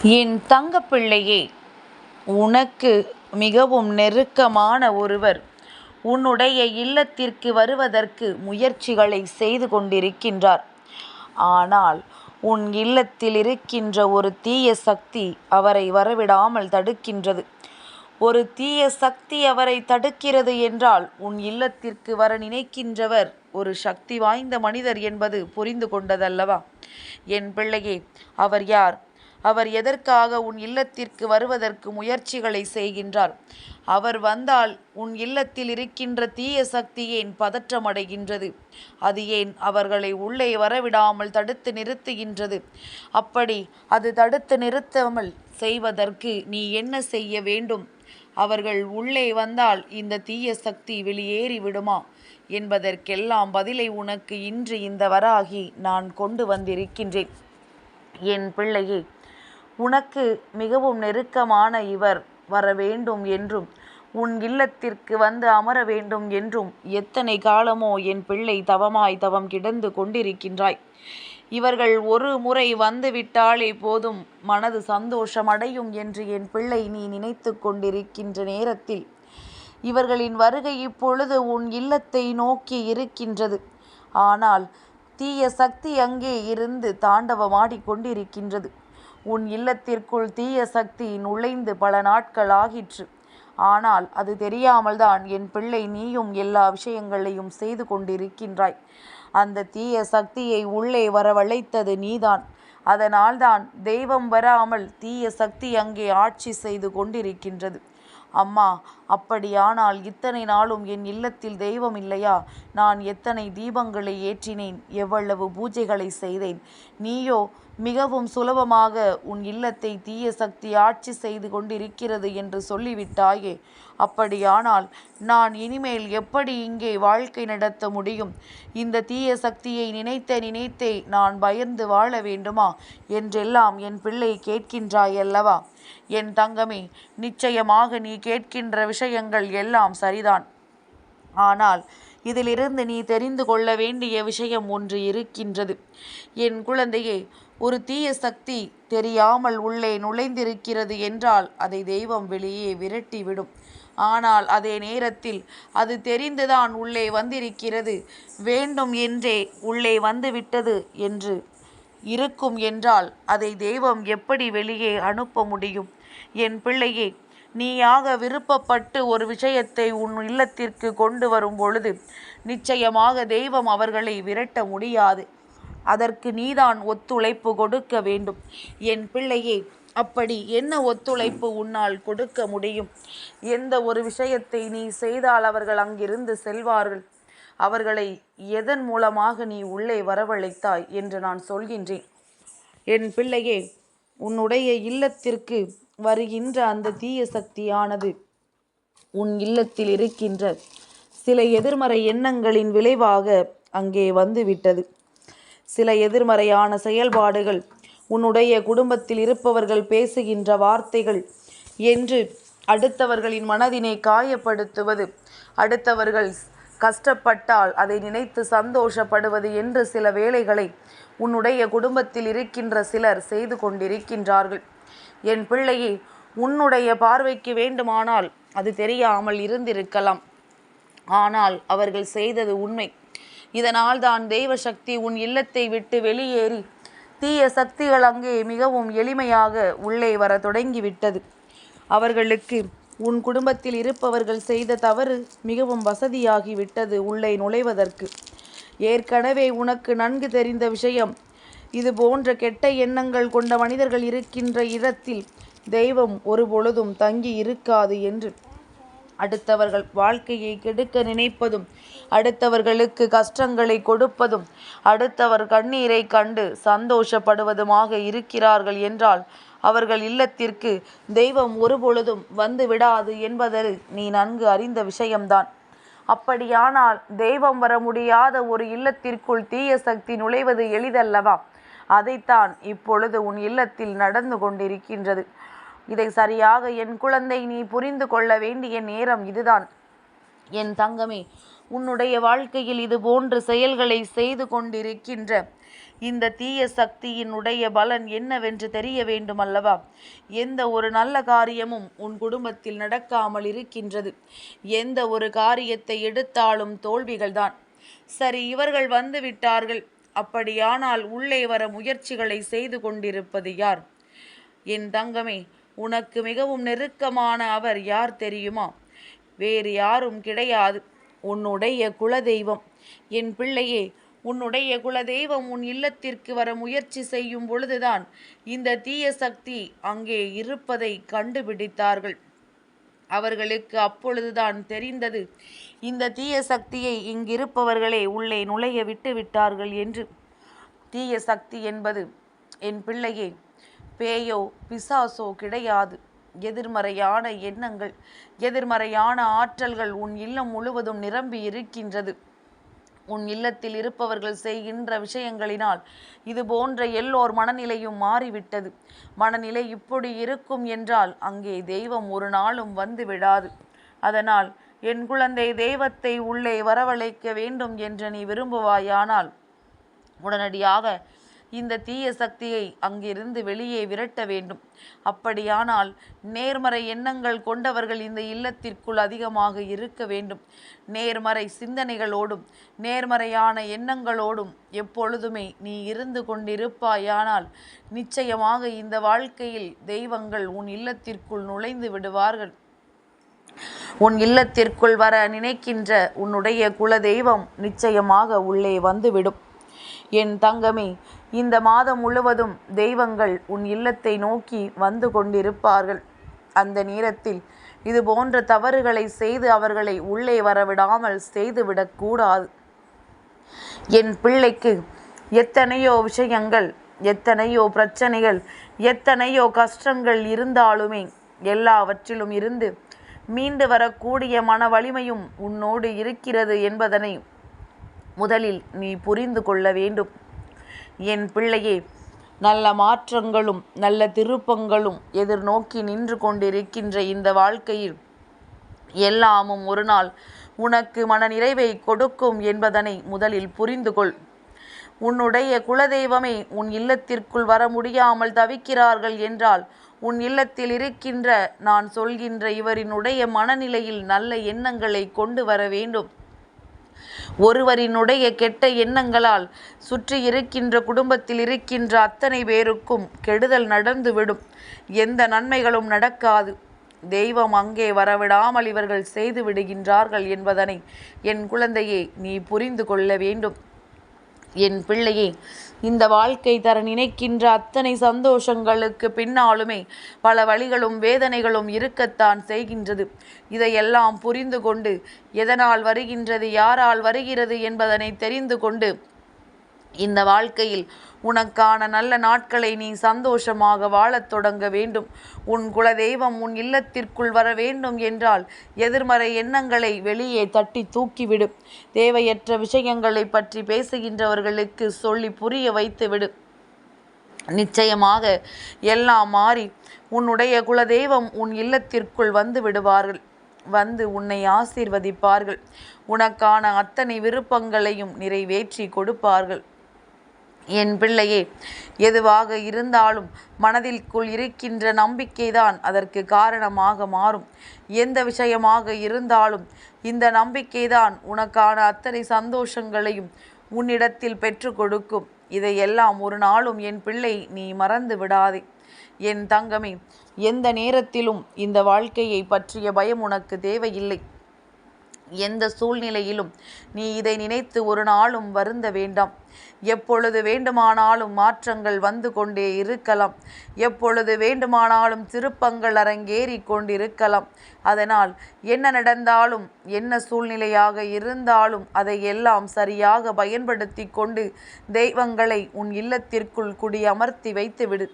என் தங்கப்பிள்ளையே, உனக்கு மிகவும் நெருக்கமான ஒருவர் உன்னுடைய இல்லத்திற்கு வருவதற்கு முயற்சிகளை செய்து கொண்டிருக்கின்றார். ஆனால் உன் இல்லத்தில் இருக்கின்ற ஒரு தீய சக்தி அவரை வரவிடாமல் தடுக்கின்றது. ஒரு தீய சக்தி அவரை தடுக்கிறது என்றால் உன் இல்லத்திற்கு வர நினைக்கின்றவர் ஒரு சக்தி வாய்ந்த மனிதர் என்பது புரிந்து கொண்டதல்லவா? என் பிள்ளையே, அவர் யார்? அவர் எதற்காக உன் இல்லத்திற்கு வருவதற்கு முயற்சிகளை செய்கின்றார்? அவர் வந்தால் உன் இல்லத்தில் இருக்கின்ற தீய சக்தி ஏன் பதற்றமடைகின்றது? அது ஏன் அவர்களை உள்ளே வரவிடாமல் தடுத்து நிறுத்துகின்றது? அப்படி அது தடுத்து நிறுத்தாமல் செய்வதற்கு நீ என்ன செய்ய வேண்டும்? அவர்கள் உள்ளே வந்தால் இந்த தீய சக்தி வெளியேறி விடுமா என்பதற்கெல்லாம் பதிலை உனக்கு இன்று இந்த வராகி நான் கொண்டு வந்திருக்கின்றேன். என் பிள்ளையே, உனக்கு மிகவும் நெருக்கமான இவர் வர வேண்டும் என்றும் உன் இல்லத்திற்கு வந்து அமர வேண்டும் என்றும் எத்தனை காலமோ என் பிள்ளை தவமாய் தவம் கிடந்து கொண்டிருக்கின்றாய். இவர்கள் ஒரு முறை வந்து விட்டாலே போதும் மனது சந்தோஷமடையும் என்று என் பிள்ளை நீ நினைத்து கொண்டிருக்கின்ற நேரத்தில் இவர்களின் வருகை இப்பொழுது உன் இல்லத்தை நோக்கி இருக்கின்றது. ஆனால் தீய சக்தி அங்கே இருந்து தாண்டவமாடி கொண்டிருக்கின்றது. உன் இல்லத்திற்குள் தீய சக்தி நுழைந்து பல நாட்கள் ஆகிற்று. ஆனால் அது தெரியாமல் தான் என் பிள்ளை நீயும் எல்லா விஷயங்களையும் செய்து கொண்டிருக்கின்றாய். அந்த தீய சக்தியை உள்ளே வரவழைத்தது நீதான். அதனால்தான் தெய்வம் வராமல் தீய சக்தி அங்கே ஆட்சி செய்து கொண்டிருக்கின்றது. அம்மா, அப்படியானால் இத்தனை நாளும் என் இல்லத்தில் தெய்வம் இல்லையா? நான் எத்தனை தீபங்களை ஏற்றினேன், எவ்வளவு பூஜைகளை செய்தேன். நீயோ மிகவும் சுலபமாக உன் இல்லத்தை தீய சக்தி ஆட்சி செய்து கொண்டிருக்கிறது என்று சொல்லிவிட்டாயே. அப்படியானால் நான் இனிமேல் எப்படி இங்கே வாழ்க்கை நடத்த முடியும்? இந்த தீய சக்தியை நினைத்தே நான் பயந்து வாழ வேண்டுமா என்றெல்லாம் என் பிள்ளை கேட்கின்றாயல்லவா? என் தங்கமே, நிச்சயமாக நீ கேட்கின்ற விஷயங்கள் எல்லாம் சரிதான். ஆனால் இதிலிருந்து நீ தெரிந்து கொள்ள வேண்டிய விஷயம் ஒன்று இருக்கின்றது. என் குழந்தையே, ஒரு தீய சக்தி தெரியாமல் உள்ளே நுழைந்திருக்கிறது என்றால் அதை தெய்வம் வெளியே விரட்டிவிடும். ஆனால் அதே நேரத்தில் அது தெரிந்துதான் உள்ளே வந்திருக்கிறது, வேண்டும் என்றே உள்ளே வந்துவிட்டது என்று இருக்கும் என்றால் அதை தெய்வம் எப்படி வெளியே அனுப்ப முடியும்? என் பிள்ளையே, நீயாக விருப்பப்பட்டு ஒரு விஷயத்தை உன் இல்லத்திற்கு கொண்டு வரும் பொழுது நிச்சயமாக தெய்வம் அவர்களை விரட்ட முடியாது. அதற்கு நீதான் ஒத்துழைப்பு கொடுக்க வேண்டும். என் பிள்ளையே, அப்படி என்ன ஒத்துழைப்பு உன்னால் கொடுக்க முடியும்? எந்த ஒரு விஷயத்தை நீ செய்தால் அவர்கள் அங்கிருந்து செல்வார்கள்? அவர்களை எதன் மூலமாக நீ உள்ளே வரவழைத்தாய் என்று நான் சொல்கின்றேன். என் பிள்ளையே, உன்னுடைய இல்லத்திற்கு வருகின்ற அந்த தீய சக்தியானது உன் இல்லத்தில் இருக்கின்ற சில எதிர்மறை எண்ணங்களின் விளைவாக அங்கே வந்துவிட்டது. சில எதிர்மறையான செயல்பாடுகள், உன்னுடைய குடும்பத்தில் இருப்பவர்கள் பேசுகின்ற வார்த்தைகள் என்று அடுத்தவர்களின் மனதினை காயப்படுத்துவது, அடுத்தவர்கள் கஷ்டப்பட்டால் அதை நினைத்து சந்தோஷப்படுவது என்று சில வேளைகளை உன்னுடைய குடும்பத்தில் இருக்கின்ற சிலர் செய்து கொண்டிருக்கின்றார்கள். என் பிள்ளையே, உன்னுடைய பார்வைக்கு வேண்டுமானால் அது தெரியாமல் இருந்திருக்கலாம். ஆனால் அவர்கள் செய்தது உண்மை. இதனால் தான் தெய்வ சக்தி உன் இல்லத்தை விட்டு வெளியேறி தீய சக்திகள் அங்கே மிகவும் எளிமையாக உள்ளே வர தொடங்கிவிட்டது. அவர்களுக்கு உன் குடும்பத்தில் இருப்பவர்கள் செய்த தவறு மிகவும் வசதியாகிவிட்டது உள்ளே நுழைவதற்கு. ஏற்கனவே உனக்கு நன்கு தெரிந்த விஷயம், இது போன்ற கெட்ட எண்ணங்கள் கொண்ட மனிதர்கள் இருக்கின்ற இடத்தில் தெய்வம் ஒரு பொழுதும் தங்கி இருக்காது என்று. அடுத்தவர்கள் வாழ்க்கையை கெடுக்க நினைப்பதும், அடுத்தவர்களுக்கு கஷ்டங்களை கொடுப்பதும், அடுத்தவர் கண்ணீரை கண்டு சந்தோஷப்படுவதுமாக இருக்கிறார்கள் என்றால் அவர்கள் இல்லத்திற்கு தெய்வம் ஒரு பொழுதும் வந்து விடாது என்பது நீ நன்கு அறிந்த விஷயம்தான். அப்படியானால் தெய்வம் வர முடியாத ஒரு இல்லத்திற்குள் தீய சக்தி நுழைவது எளிதல்லவா? அதைத்தான் இப்பொழுது உன் இல்லத்தில் நடந்து கொண்டிருக்கின்றது. இதை சரியாக என் குழந்தை நீ புரிந்து கொள்ள வேண்டிய நேரம் இதுதான். என் தங்கமே, உன்னுடைய வாழ்க்கையில் இது போன்ற செயல்களை செய்து கொண்டிருக்கின்ற இந்த தீய சக்தியினுடைய பலன் என்னவென்று தெரிய வேண்டும் அல்லவா? எந்த ஒரு நல்ல காரியமும் உன் குடும்பத்தில் நடக்காமல் இருக்கின்றது. எந்த ஒரு காரியத்தை எடுத்தாலும் தோல்விகள்தான். சரி, இவர்கள் வந்து விட்டார்கள். அப்படியானால் உள்ளே வர முயற்சிகளை செய்து கொண்டிருப்பது யார்? என் தங்கமே, உனக்கு மிகவும் நெருக்கமான அவர் யார் தெரியுமா? வேறு யாரும் கிடையாது, உன்னுடைய குலதெய்வம். என் பிள்ளையே, உன்னுடைய குலதெய்வம் உன் இல்லத்திற்கு வர முயற்சி செய்யும் பொழுதுதான் இந்த தீய சக்தி அங்கே இருப்பதை கண்டுபிடித்தார்கள். அவர்களுக்கு அப்பொழுதுதான் தெரிந்தது, இந்த தீய சக்தியை இங்கிருப்பவர்களே உள்ளே நுழைய விட்டு விட்டார்கள் என்று. தீய சக்தி என்பது என் பிள்ளையே பேயோ பிசாசோ கிடையாது. எதிர்மறையான எண்ணங்கள், எதிர்மறையான ஆற்றல்கள் உன் இல்லம் முழுவதும் நிரம்பி இருக்கின்றது. உன் இல்லத்தில் இருப்பவர்கள் செய்கின்ற விஷயங்களினால் இது போன்ற எல்லோர் மனநிலையும் மாறிவிட்டது. மனநிலை இப்படி இருக்கும் என்றால் அங்கே தெய்வம் ஒரு நாளும் வந்து விடாது. அதனால் என் குழந்தை, தெய்வத்தை உள்ளே வரவழைக்க வேண்டும் என்று நீ விரும்புவாயானால் உடனடியாக இந்த தீய சக்தியை அங்கிருந்து வெளியே விரட்ட வேண்டும். அப்படியானால் நேர்மறை எண்ணங்கள் கொண்டவர்கள் இந்த இல்லத்திற்குள் அதிகமாக இருக்க வேண்டும். நேர்மறை சிந்தனைகளோடும் நேர்மறையான எண்ணங்களோடும் எப்பொழுதுமே நீ இருந்து கொண்டிருப்பாயானால் நிச்சயமாக இந்த வாழ்க்கையில் தெய்வங்கள் உன் இல்லத்திற்குள் நுழைந்து விடுவார்கள். உன் இல்லத்திற்குள் வர நினைக்கின்ற உன்னுடைய குலதெய்வம் நிச்சயமாக உள்ளே வந்துவிடும். என் தங்கமே, இந்த மாதம் முழுவதும் தெய்வங்கள் உன் இல்லத்தை நோக்கி வந்து கொண்டிருப்பார்கள். அந்த நேரத்தில் இது போன்ற தவறுகளை செய்து அவர்களை உள்ளே வரவிடாமல் செய்துவிடக்கூடாது. என் பிள்ளைக்கு எத்தனையோ விஷயங்கள், எத்தனையோ பிரச்சனைகள், எத்தனையோ கஷ்டங்கள் இருந்தாலுமே எல்லாவற்றிலும் இருந்து மீண்டு வரக்கூடிய மன வலிமையும் உன்னோடு இருக்கிறது என்பதனை முதலில் நீ புரிந்து கொள்ள வேண்டும். என் பிள்ளையே, நல்ல மாற்றங்களும் நல்ல திருப்பங்களும் எதிர்நோக்கி நின்று கொண்டிருக்கின்ற இந்த வாழ்க்கையில் எல்லாமும் ஒரு நாள் உனக்கு மன நிறைவை கொடுக்கும் என்பதனை முதலில் புரிந்து கொள். உன்னுடைய குலதெய்வமே உன் இல்லத்திற்குள் வர முடியாமல் தவிக்கிறார்கள் என்றால் உன் இல்லத்தில் இருக்கின்ற நான் சொல்கின்ற இவரினுடைய மனநிலையில் நல்ல எண்ணங்களை கொண்டு வர வேண்டும். ஒருவரினுடைய கெட்ட எண்ணங்களால் சுற்றி இருக்கின்ற குடும்பத்தில் இருக்கின்ற அத்தனை பேருக்கும் கெடுதல் நடந்துவிடும். எந்த நன்மைகளும் நடக்காது. தெய்வம் அங்கே வரவிடாமல் இவர்கள் செய்து விடுகின்றார்கள் என்பதனை என் குழந்தையே நீ புரிந்து கொள்ள வேண்டும். என் பிள்ளையே, இந்த வாழ்க்கை தர நினைக்கின்ற அத்தனை சந்தோஷங்களுக்கு பின்னாலுமே பல வழிகளும் வேதனைகளும் இருக்கத்தான் செய்கின்றது. இதையெல்லாம் புரிந்து கொண்டு எதனால் வருகின்றது, யாரால் வருகிறது என்பதனை தெரிந்து கொண்டு இந்த வாழ்க்கையில் உனக்கான நல்ல நாட்களை நீ சந்தோஷமாக வாழத் தொடங்க வேண்டும். உன் குலதெய்வம் உன் இல்லத்திற்குள் வர வேண்டும் என்றால் எதிர்மறை எண்ணங்களை வெளியே தட்டி தூக்கிவிடு. தேவையற்ற விஷயங்களை பற்றி பேசுகின்றவர்களுக்கு சொல்லி புரிய வைத்துவிடு. நிச்சயமாக எல்லாம் மாறி உன்னுடைய குலதெய்வம் உன் இல்லத்திற்குள் வந்து விடுவார்கள். வந்து உன்னை ஆசீர்வதிப்பார்கள். உனக்கான அத்தனை விருப்பங்களையும் நிறைவேற்றி கொடுப்பார்கள். என் பிள்ளையே, எதுவாக இருந்தாலும் மனதிற்குள் இருக்கின்ற நம்பிக்கைதான் அதற்கு காரணமாக மாறும். எந்த விஷயமாக இருந்தாலும் இந்த நம்பிக்கைதான் உனக்கான அத்தனை சந்தோஷங்களையும் உன்னிடத்தில் பெற்று கொடுக்கும். இதையெல்லாம் ஒரு நாளும் என் பிள்ளை நீ மறந்து விடாதே. என் தங்கமே, எந்த நேரத்திலும் இந்த வாழ்க்கையை பற்றிய பயம் உனக்கு தேவையில்லை. எந்த சூழ்நிலையிலும் நீ இதை நினைத்து ஒரு நாளும் வருந்த வேண்டாம். எப்பொழுது வேண்டுமானாலும் மாற்றங்கள் வந்து கொண்டே இருக்கலாம். எப்பொழுது வேண்டுமானாலும் திருப்பங்கள் அரங்கேறி கொண்டிருக்கலாம். அதனால் என்ன நடந்தாலும், என்ன சூழ்நிலையாக இருந்தாலும் அதை எல்லாம் சரியாக பயன்படுத்தி கொண்டு தெய்வங்களை உன் இல்லத்திற்குள் குடியமர்த்தி வைத்துவிடு.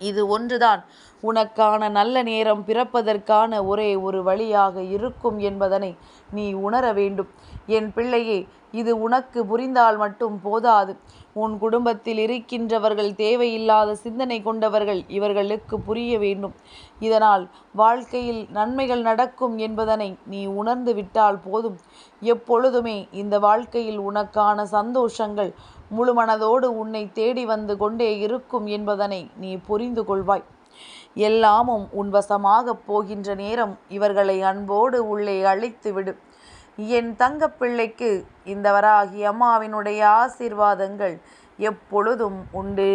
இது ஒன்றுதான் உனக்கான நல்ல நேரம் பிறப்பதற்கான ஒரே ஒரு வழியாக இருக்கும் என்பதனை நீ உணர வேண்டும். என் பிள்ளையே, இது உனக்கு புரிந்தால் மட்டும் போதாது. உன் குடும்பத்தில் இருக்கின்றவர்கள் தேவையில்லாத சிந்தனை கொண்டவர்கள், இவர்களுக்கு புரிய வேண்டும். இதனால் வாழ்க்கையில் நன்மைகள் நடக்கும் என்பதனை நீ உணர்ந்து விட்டால் போதும். எப்பொழுதுமே இந்த வாழ்க்கையில் உனக்கான சந்தோஷங்கள் முழு மனதோடு உன்னை தேடி வந்து கொண்டே இருக்கும் என்பதனை நீ புரிந்து கொள்வாய். எல்லாமும் உன் வசமாகப் போகின்ற நேரம் இவர்களை அன்போடு உள்ளே அழைத்து விடு. என் தங்கப்பிள்ளைக்கு இந்த வராகி அம்மாவினுடைய ஆசீர்வாதங்கள் எப்பொழுதும் உண்டு.